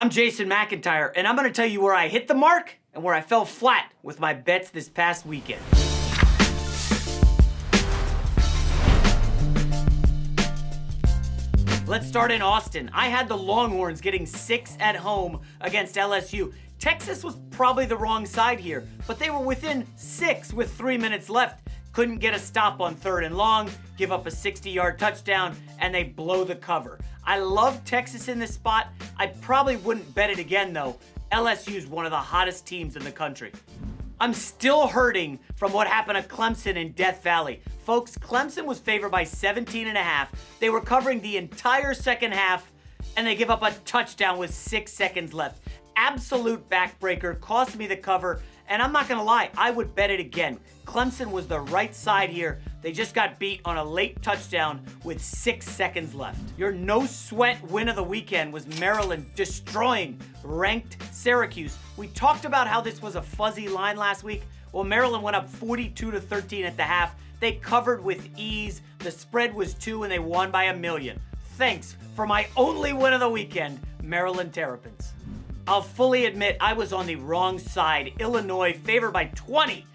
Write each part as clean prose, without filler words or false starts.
I'm Jason McIntyre, and I'm going to tell you where I hit the mark and where I fell flat with my bets this past weekend. Let's start in Austin. I had the Longhorns getting 6 at home against LSU. Texas was probably the wrong side here, but they were within 6 with 3 minutes left. Couldn't get a stop on 3rd and long, give up a 60-yard touchdown, and they blow the cover. I love Texas in this spot. I probably wouldn't bet it again, though. LSU's one of the hottest teams in the country. I'm still hurting from what happened to Clemson in Death Valley. Folks, Clemson was favored by 17.5. They were covering the entire second half, and they give up a touchdown with 6 seconds left. Absolute backbreaker, cost me the cover, and I'm not going to lie, I would bet it again. Clemson was the right side here. They just got beat on a late touchdown with 6 seconds left. Your no-sweat win of the weekend was Maryland destroying ranked Syracuse. We talked about how this was a fuzzy line last week. Well, Maryland went up 42-13 at the half. They covered with ease. The spread was 2, and they won by 1 million. Thanks for my only win of the weekend, Maryland Terrapins. I'll fully admit I was on the wrong side. Illinois favored by 20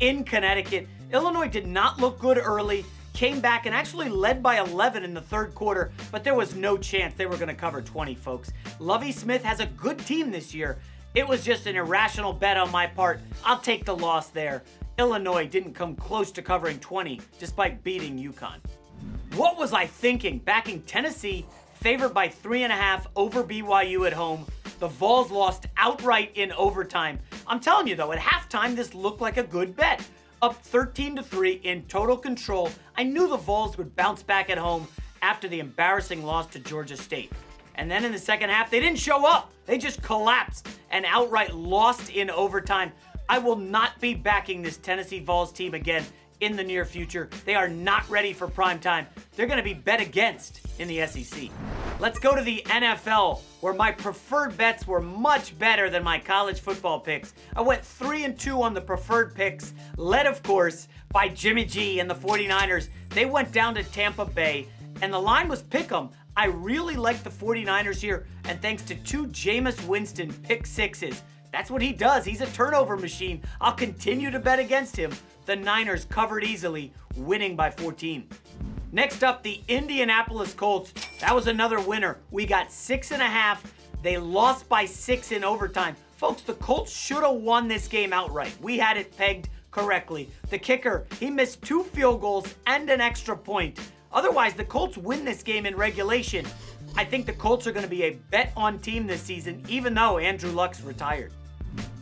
in Connecticut. Illinois did not look good early, came back and actually led by 11 in the third quarter, but there was no chance they were going to cover 20, folks. Lovie Smith has a good team this year. It was just an irrational bet on my part. I'll take the loss there. Illinois didn't come close to covering 20 despite beating UConn. What was I thinking? Backing Tennessee favored by 3.5 over BYU at home. The Vols lost outright in overtime. I'm telling you though, at halftime, this looked like a good bet. Up 13-3 in total control. I knew the Vols would bounce back at home after the embarrassing loss to Georgia State. And then in the second half, they didn't show up. They just collapsed and outright lost in overtime. I will not be backing this Tennessee Vols team again in the near future. They are not ready for prime time. They're going to be bet against in the SEC. Let's go to the NFL, where my preferred bets were much better than my college football picks. I went 3-2 on the preferred picks, led, of course, by Jimmy G and the 49ers. They went down to Tampa Bay, and the line was pick'em. I really like the 49ers here, and thanks to 2 Jameis Winston pick sixes. That's what he does. He's a turnover machine. I'll continue to bet against him. The Niners covered easily, winning by 14. Next up, the Indianapolis Colts. That was another winner. We got 6.5. They lost by 6 in overtime. Folks, the Colts should have won this game outright. We had it pegged correctly. The kicker, he missed 2 field goals and an extra point. Otherwise, the Colts win this game in regulation. I think the Colts are going to be a bet-on team this season, even though Andrew Luck's retired.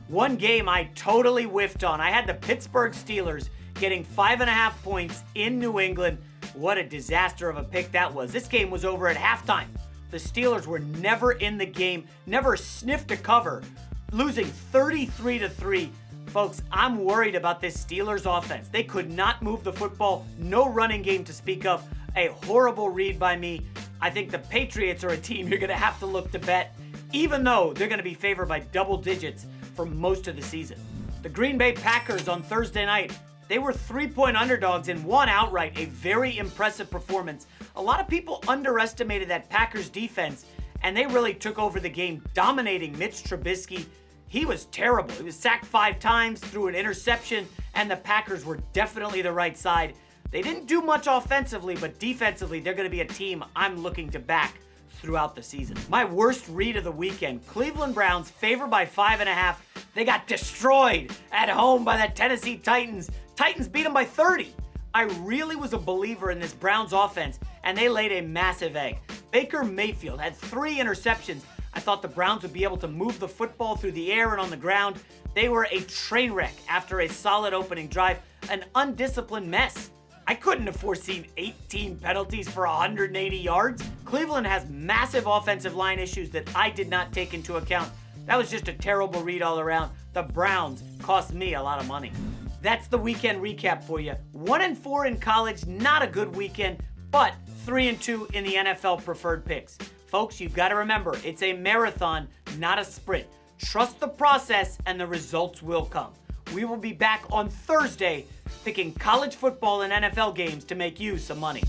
One game I totally whiffed on. I had the Pittsburgh Steelers getting 5.5 points in New England. What a disaster of a pick that was. This game was over at halftime. The Steelers were never in the game, never sniffed a cover, losing 33-3. Folks, I'm worried about this Steelers offense. They could not move the football, no running game to speak of. A horrible read by me. I think the Patriots are a team you're going to have to look to bet, even though they're going to be favored by double digits for most of the season. The Green Bay Packers on Thursday night, they were 3-point underdogs and won outright, a very impressive performance. A lot of people underestimated that Packers defense, and they really took over the game, dominating Mitch Trubisky. He was terrible. He was sacked 5 times, threw an interception, and the Packers were definitely the right side. They didn't do much offensively, but defensively, they're going to be a team I'm looking to back throughout the season. My worst read of the weekend, Cleveland Browns favored by 5.5. They got destroyed at home by the Tennessee Titans. Titans beat them by 30. I really was a believer in this Browns offense, and they laid a massive egg. Baker Mayfield had 3 interceptions. I thought the Browns would be able to move the football through the air and on the ground. They were a train wreck after a solid opening drive, an undisciplined mess. I couldn't have foreseen 18 penalties for 180 yards. Cleveland has massive offensive line issues that I did not take into account. That was just a terrible read all around. The Browns cost me a lot of money. That's the weekend recap for you. 1-4 in college, not a good weekend, but 3-2 in the NFL preferred picks. Folks, you've got to remember, it's a marathon, not a sprint. Trust the process and the results will come. We will be back on Thursday picking college football and NFL games to make you some money.